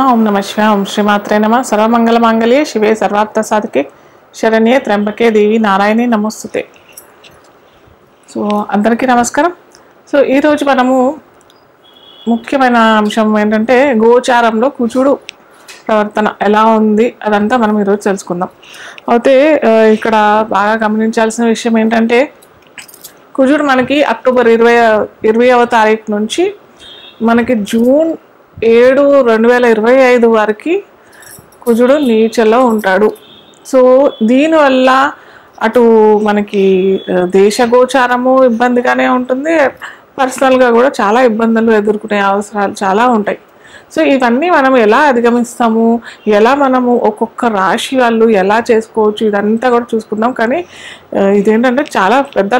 ఓం నమ శివాయ. ఓం శ్రీమాత్రే నమ. సర్వమంగళమాంగళ్యే శివే సర్వార్థ సాధకే శరణ్యే త్ర్యంబకే దేవి నారాయణి నమోస్తుతే. సో అందరికీ నమస్కారం. సో ఈరోజు మనము ముఖ్యమైన అంశం ఏంటంటే గోచారంలో కుజుడు ప్రవర్తన ఎలా ఉంది అదంతా మనం ఈరోజు తెలుసుకుందాం. అయితే ఇక్కడ బాగా గమనించాల్సిన విషయం ఏంటంటే కుజుడు మనకి అక్టోబర్ 20వ తారీఖు నుంచి మనకి జూన్ 7, 2025 వరకు కుజుడు నీచలో ఉంటాడు. సో దీనివల్ల అటు మనకి దేశ గోచారము ఇబ్బందిగానే ఉంటుంది, పర్సనల్గా కూడా చాలా ఇబ్బందులు ఎదుర్కొనే అవసరాలు చాలా ఉంటాయి. సో ఇవన్నీ మనం ఎలా అధిగమిస్తాము, ఎలా మనము ఒక్కొక్క రాశి వాళ్ళు ఎలా చేసుకోవచ్చు, ఇదంతా కూడా చూసుకుందాం. కానీ ఇదేంటంటే చాలా పెద్ద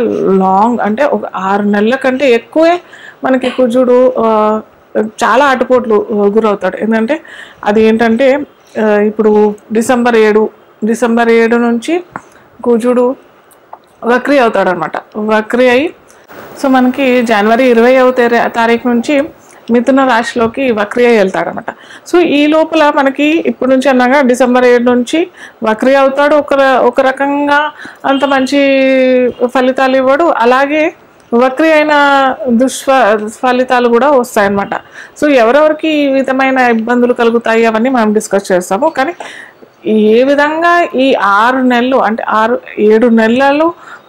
లాంగ్, అంటే ఒక 6 నెలల కంటే ఎక్కువే మనకి కుజుడు చాలా ఆటుపోట్లు గురవుతాడు. ఏంటంటే అది ఏంటంటే ఇప్పుడు డిసెంబర్ 7 నుంచి కుజుడు వక్రీ అవుతాడు అనమాట. వక్రీ అయి సో మనకి జనవరి 20వ తారీఖు నుంచి మిథున రాశిలోకి వక్రీ అయి వెళ్తాడు అనమాట. సో ఈ లోపల మనకి ఇప్పుడు నుంచి అన్నాగా డిసెంబర్ 7 నుంచి వక్రీ అవుతాడు. ఒక రకంగా అంత మంచి ఫలితాలు ఇవ్వడు, అలాగే వక్రీ అయిన ఫలితాలు కూడా వస్తాయన్నమాట. సో ఎవరెవరికి ఈ విధమైన ఇబ్బందులు కలుగుతాయి అవన్నీ మనం డిస్కస్ చేస్తాము. కానీ ఏ విధంగా ఈ 6 నెలలు అంటే 7 నెలలు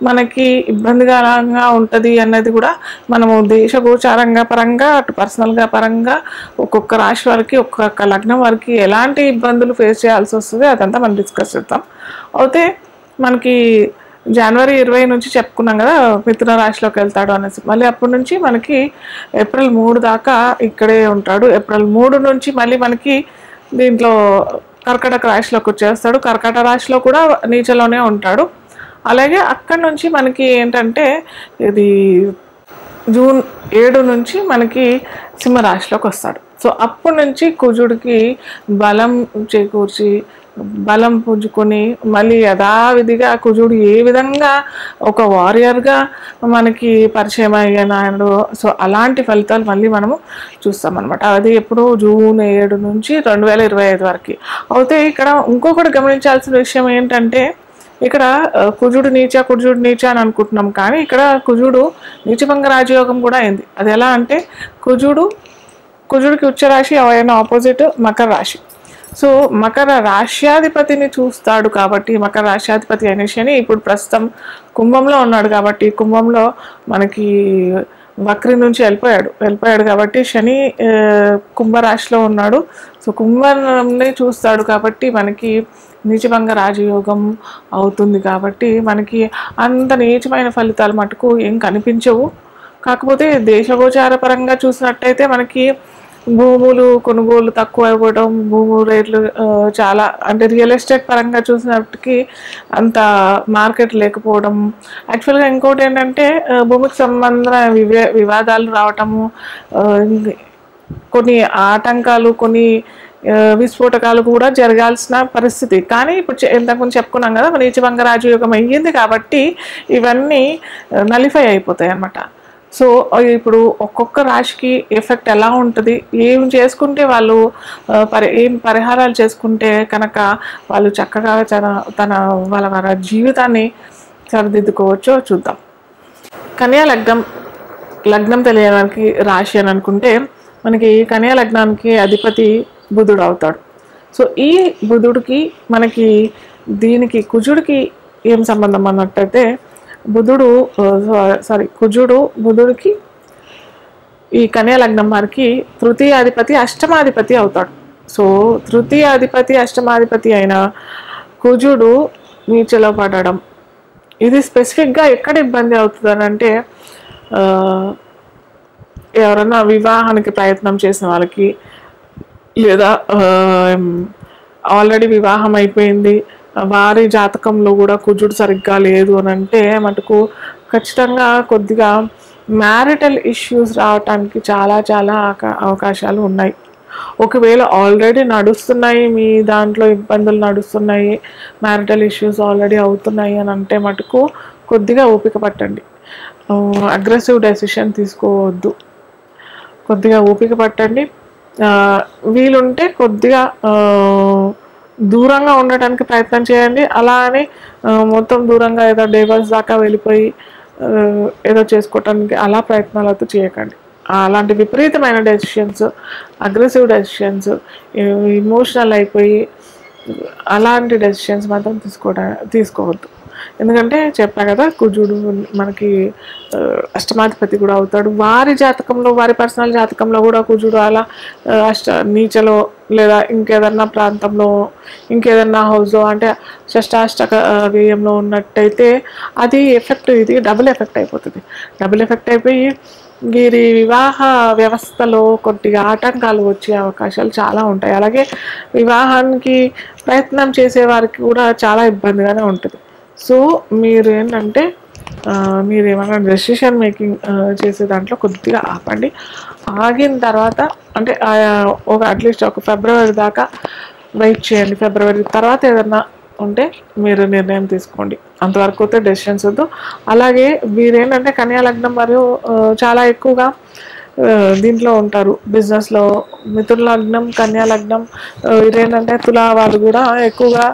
మనకి ఇబ్బందికరంగా ఉంటుంది అన్నది కూడా మనము దేశ గోచారంగా పరంగా అటు పర్సనల్గా పరంగా ఒక్కొక్క రాశి వారికి ఒక్కొక్క లగ్నం వారికి ఎలాంటి ఇబ్బందులు ఫేస్ చేయాల్సి వస్తుంది అదంతా మనం డిస్కస్ చేస్తాం. అయితే మనకి జనవరి 20 నుంచి చెప్పుకున్నాం కదా మిథున రాశిలోకి వెళ్తాడు అనేసి. మళ్ళీ అప్పటి నుంచి మనకి ఏప్రిల్ 3 దాకా ఇక్కడే ఉంటాడు. ఏప్రిల్ 3 నుంచి మళ్ళీ మనకి దీంట్లో కర్కాటక రాశిలోకి వచ్చేస్తాడు. కర్కాటక రాశిలో కూడా నీచలోనే ఉంటాడు. అలాగే అక్కడి నుంచి మనకి ఏంటంటే ఇది జూన్ 7 నుంచి మనకి సింహరాశిలోకి వస్తాడు. సో అప్పటి నుంచి కుజుడికి బలం చేకూర్చి బలం పుంజుకొని మళ్ళీ యథావిధిగా కుజుడు ఏ విధంగా ఒక వారియర్గా మనకి పరిచయం అయ్యాడు. సో అలాంటి ఫలితాలు మళ్ళీ మనము చూస్తామన్నమాట. అది ఎప్పుడు జూన్ 7 నుంచి 2025 వరకు. అయితే ఇక్కడ ఇంకొకటి గమనించాల్సిన విషయం ఏంటంటే ఇక్కడ కుజుడు నీచ అని అనుకుంటున్నాం, కానీ ఇక్కడ కుజుడు నీచభంగ రాజయోగం కూడా అయింది. అది ఎలా అంటే కుజుడికి ఉచ్చరాశి ఆయన ఆపోజిట్ మకర రాశి. సో మకర రాశ్యాధిపతిని చూస్తాడు కాబట్టి మకర రాశ్యాధిపతి అయిన శని ఇప్పుడు ప్రస్తుతం కుంభంలో ఉన్నాడు కాబట్టి కుంభంలో మనకి వక్రి నుంచి వెళ్ళిపోయాడు కాబట్టి శని కుంభరాశిలో ఉన్నాడు. సో కుంభంని చూస్తాడు కాబట్టి మనకి నీచభంగ రాజయోగం అవుతుంది. కాబట్టి మనకి అంత నీచమైన ఫలితాలు మటుకు ఏం కనిపించవు. కాకపోతే దేశగోచార పరంగా చూసినట్టయితే మనకి భూములు కొనుగోలు తక్కువ ఇవ్వడం, భూములు రేట్లు చాలా అంటే రియల్ ఎస్టేట్ పరంగా చూసినప్పటికీ అంత మార్కెట్ లేకపోవడం. యాక్చువల్గా ఇంకోటి ఏంటంటే భూమికి సంబంధించిన వివాదాలు రావటము, కొన్ని ఆటంకాలు, కొన్ని విస్ఫోటకాలు కూడా జరగాల్సిన పరిస్థితి. కానీ ఇప్పుడు ఇంతకుముందు చెప్పుకున్నాం కదా నీచభంగ రాజయోగం అయ్యింది కాబట్టి ఇవన్నీ నలిఫై అయిపోతాయి అన్నమాట. సో ఇప్పుడు ఒక్కొక్క రాశికి ఎఫెక్ట్ ఎలా ఉంటుంది, ఏం చేసుకుంటే వాళ్ళు ఏం పరిహారాలు చేసుకుంటే కనుక వాళ్ళు చక్కగా వాళ్ళ జీవితాన్ని సరిదిద్దుకోవచ్చో చూద్దాం. కన్యా లగ్నం తెలియడానికి రాశి అని అనుకుంటే మనకి కన్యా లగ్నానికి అధిపతి బుధుడు అవుతాడు. సో ఈ బుధుడికి మనకి దీనికి కుజుడికి ఏం సంబంధం అన్నట్టయితే కుజుడు బుధుడికి ఈ కన్యా లగ్నం వారికి తృతీయాధిపతి అష్టమాధిపతి అవుతాడు. సో తృతీయాధిపతి అష్టమాధిపతి అయిన కుజుడు నీచలో పడడం ఇది స్పెసిఫిక్గా ఎక్కడ ఇబ్బంది అవుతుంది అని అంటే ఎవరైనా వివాహానికి ప్రయత్నం చేసిన వాళ్ళకి, లేదా ఆల్రెడీ వివాహం అయిపోయింది వారి జాతకంలో కూడా కుజుడు సరిగ్గా లేదు అని అంటే మటుకు ఖచ్చితంగా కొద్దిగా మ్యారిటల్ ఇష్యూస్ రావటానికి చాలా అవకాశాలు ఉన్నాయి. ఒకవేళ ఆల్రెడీ నడుస్తున్నాయి, మీ దాంట్లో ఇబ్బందులు నడుస్తున్నాయి, మ్యారిటల్ ఇష్యూస్ ఆల్రెడీ అవుతున్నాయి అని అంటే మటుకు కొద్దిగా ఓపిక పట్టండి. అగ్రెసివ్ డెసిషన్ తీసుకోవద్దు, కొద్దిగా ఓపిక పట్టండి. వీలుంటే కొద్దిగా దూరంగా ఉండటానికి ప్రయత్నం చేయండి. అలా అని మొత్తం దూరంగా ఏదో డైవర్స్ దాకా వెళ్ళిపోయి ఏదో చేసుకోవటానికి అలా ప్రయత్నాలు అయితే చేయకండి. అలాంటి విపరీతమైన డెసిషన్స్, అగ్రెసివ్ డెసిషన్స్, ఇమోషనల్ అయిపోయి అలాంటి డెసిషన్స్ మాత్రం తీసుకోవద్దు. ఎందుకంటే చెప్పా కదా, కుజుడు మనకి అష్టమాధిపతి కూడా అవుతాడు. వారి జాతకంలో, వారి పర్సనల్ జాతకంలో కూడా కుజుడు అలా నీచలో లేదా ఇంకేదన్నా ప్రాంతంలో, ఇంకేదన్నా హౌస్లో అంటే షష్టాష్టక వ్యయంలో ఉన్నట్టయితే అది ఎఫెక్ట్, ఇది డబుల్ ఎఫెక్ట్ అయిపోతుంది. డబుల్ ఎఫెక్ట్ అయిపోయి వీరి వివాహ వ్యవస్థలో కొద్దిగా ఆటంకాలు వచ్చే అవకాశాలు చాలా ఉంటాయి. అలాగే వివాహానికి ప్రయత్నం చేసే వారికి కూడా చాలా ఇబ్బందిగానే ఉంటుంది. సో మీరు ఏంటంటే మీరు ఏమైనా డెసిషన్ మేకింగ్ చేసే దాంట్లో కొద్దిగా ఆపండి. ఆగిన తర్వాత అంటే అట్లీస్ట్ ఒక ఫిబ్రవరి దాకా వెయిట్ చేయండి. ఫిబ్రవరి తర్వాత ఏదన్నా ఉంటే మీరు నిర్ణయం తీసుకోండి. అంతవరకు అయితే డెసిషన్స్ వద్దు. అలాగే వీరేంటంటే కన్యా లగ్నం మరియు చాలా ఎక్కువగా దీంట్లో ఉంటారు బిజినెస్లో. మిథున లగ్నం, కన్యా లగ్నం, ఇదేంటంటే తులా వాళ్ళు కూడా ఎక్కువగా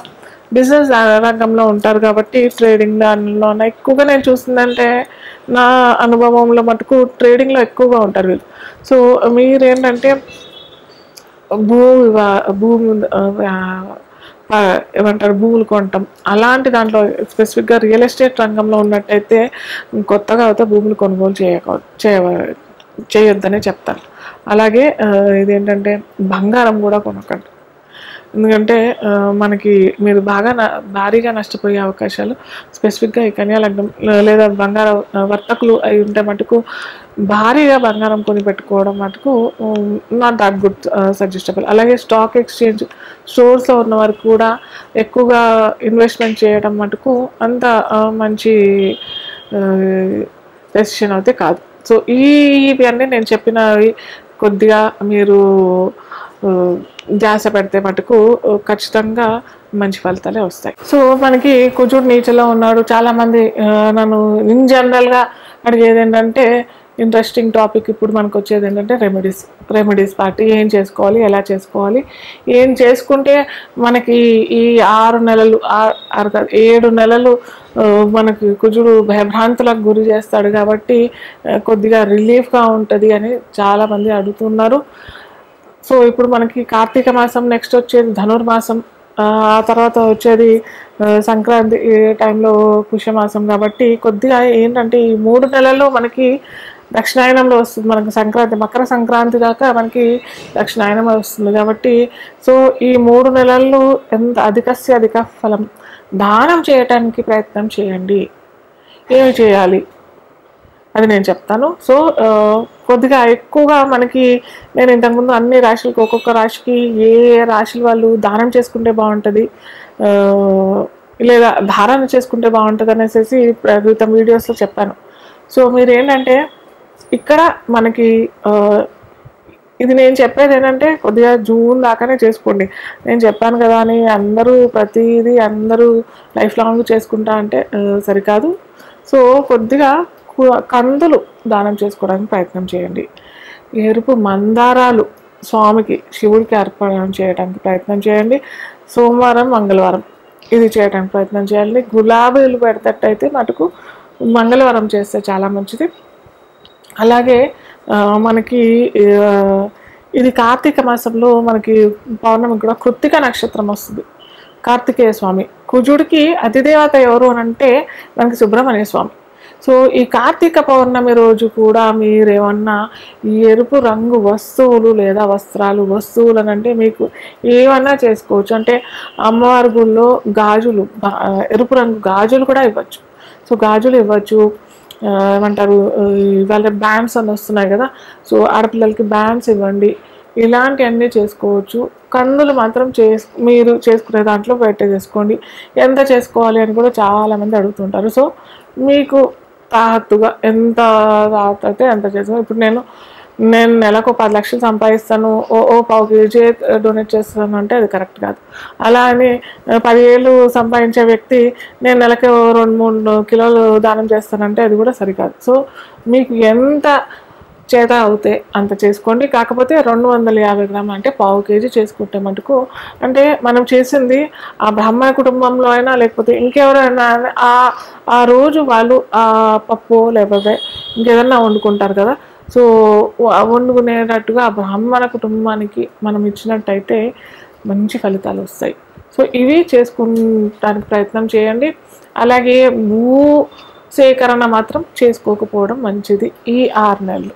బిజినెస్ రంగంలో ఉంటారు కాబట్టి ట్రేడింగ్ దానిలో ఎక్కువగా నేను చూస్తుందంటే నా అనుభవంలో మటుకు ట్రేడింగ్లో ఎక్కువగా ఉంటారు వీళ్ళు. సో మీరేంటంటే భూమి ఏమంటారు భూములు కొనటం అలాంటి దాంట్లో స్పెసిఫిక్గా రియల్ ఎస్టేట్ రంగంలో ఉన్నట్టయితే కొత్తగా అయితే భూములు కొనుగోలు చేయొద్దనే చెప్తాను. అలాగే ఇదేంటంటే బంగారం కూడా కొనకండి. ఎందుకంటే మనకి మీరు భారీగా నష్టపోయే అవకాశాలు స్పెసిఫిక్గా ఈ కన్యా లగ్నం లేదా బంగారం వర్తకులు అయి ఉంటే మటుకు భారీగా బంగారం కొని పెట్టుకోవడం మటుకు నాట్ దట్ గుడ్ సజెస్టబుల్. అలాగే స్టాక్ ఎక్స్చేంజ్ స్టోర్స్లో ఉన్న వారికి కూడా ఎక్కువగా ఇన్వెస్ట్మెంట్ చేయడం మటుకు అంత మంచి డెసిషన్ అయితే కాదు. సో ఇవన్నీ నేను చెప్పినవి కొద్దిగా మీరు ధ్యాస పెడితే మటుకు ఖచ్చితంగా మంచి ఫలితాలే వస్తాయి. సో మనకి కుజుడు నీచలో ఉన్నాడు. చాలామంది నన్ను ఇన్ జనరల్గా అడిగేది ఏంటంటే, ఇంట్రెస్టింగ్ టాపిక్ ఇప్పుడు మనకు వచ్చేది ఏంటంటే రెమెడీస్ పార్టీ ఏం చేసుకోవాలి, ఎలా చేసుకోవాలి, ఏం చేసుకుంటే మనకి ఈ 6 నెలలు 7 నెలలు మనకి కుజుడు భయభ్రాంతులకు గురి చేస్తాడు కాబట్టి కొద్దిగా రిలీఫ్గా ఉంటుంది అని చాలామంది అడుగుతున్నారు. సో ఇప్పుడు మనకి కార్తీక మాసం, నెక్స్ట్ వచ్చేది ధనుర్మాసం, ఆ తర్వాత వచ్చేది సంక్రాంతి టైంలో పుష్యమాసం కాబట్టి కొద్దిగా ఏంటంటే ఈ 3 నెలల్లో మనకి దక్షిణాయనంలో వస్తుంది. మనకి సంక్రాంతి, మకర సంక్రాంతి దాకా మనకి దక్షిణాయనం వస్తుంది కాబట్టి సో ఈ 3 నెలల్లో ఎంత అధిక ఫలం దానం చేయటానికి ప్రయత్నం చేయండి. ఏమి చేయాలి అది నేను చెప్తాను. సో కొద్దిగా ఎక్కువగా మనకి నేను ఇంతకుముందు అన్ని రాశులకు ఒక్కొక్క రాశికి ఏ రాశుల వాళ్ళు దానం చేసుకుంటే బాగుంటుంది లేదా ధారణ చేసుకుంటే బాగుంటుంది అనేసి క్రితం వీడియోస్లో చెప్పాను. సో మీరు ఏంటంటే ఇక్కడ మనకి ఇది నేను చెప్పేది ఏంటంటే కొద్దిగా జూన్ దాకానే చేసుకోండి. నేను చెప్పాను కదా అని ప్రతిదీ అందరూ లైఫ్ లాంగ్ చేసుకుంటా అంటే సరికాదు. సో కొద్దిగా కందులు దానం చేసుకోవడానికి ప్రయత్నం చేయండి. ఎరుపు మందారాలు స్వామికి, శివుడికి అర్పణ చేయడానికి ప్రయత్నం చేయండి. సోమవారం, మంగళవారం ఇది చేయడానికి ప్రయత్నం చేయండి. గులాబీలు పెడతట్టయితే మటుకు మంగళవారం చేస్తే చాలా మంచిది. అలాగే మనకి ఇది కార్తీక మాసంలో మనకి పౌర్ణమి కూడా కృత్తిక నక్షత్రం వస్తుంది. కార్తికేయ స్వామి కుజుడికి అతిదేవత ఎవరు అని అంటే మనకి సుబ్రహ్మణ్య స్వామి. సో ఈ కార్తీక పౌర్ణమి రోజు కూడా మీరేమన్నా ఈ ఎరుపు రంగు వస్తువులు లేదా వస్తువులు అని అంటే మీకు ఏమన్నా చేసుకోవచ్చు. అంటే అమ్మవారి గుళ్ళో గాజులు, ఎరుపు రంగు గాజులు కూడా ఇవ్వచ్చు. సో గాజులు ఇవ్వచ్చు. ఏమంటారు వాళ్ళ బ్యాండ్స్ అని వస్తున్నాయి కదా, సో ఆడపిల్లలకి బ్యాండ్స్ ఇవ్వండి. ఇలాంటివన్నీ చేసుకోవచ్చు. కందులు మాత్రం మీరు చేసుకునే దాంట్లో పెట్టేసుకోండి. ఎంత చేసుకోవాలి అని కూడా చాలామంది అడుగుతుంటారు. సో మీకు తాహత్తుగా ఎంత తాహత్ ఎంత చేసుకోవాలి. ఇప్పుడు నేను నెలకు 10 లక్షలు సంపాదిస్తాను, ఓ పావు కేజీ డొనేట్ చేస్తాను అంటే అది కరెక్ట్ కాదు. అలా అని 10 ఏళ్ళు సంపాదించే వ్యక్తి నేను నెలకి 2-3 కిలోలు దానం చేస్తానంటే అది కూడా సరికాదు. సో మీకు ఎంత చేత అవుతే అంత చేసుకోండి. కాకపోతే 250 గ్రాములు అంటే పావు కేజీ చేసుకుంటే మటుకు, అంటే మనం చేసింది ఆ బ్రాహ్మణ కుటుంబంలో అయినా లేకపోతే ఇంకెవరైనా ఆ రోజు వాళ్ళు ఆ పప్పు లేకపోతే ఇంకేదన్నా వండుకుంటారు కదా. సో వండుకునేటట్టుగా ఆ బ్రాహ్మణ కుటుంబానికి మనం ఇచ్చినట్టయితే మంచి ఫలితాలు వస్తాయి. సో ఇవి చేసుకుంటానికి ప్రయత్నం చేయండి. అలాగే భూ సేకరణ మాత్రం చేసుకోకపోవడం మంచిది ఈ 6 నెలలు.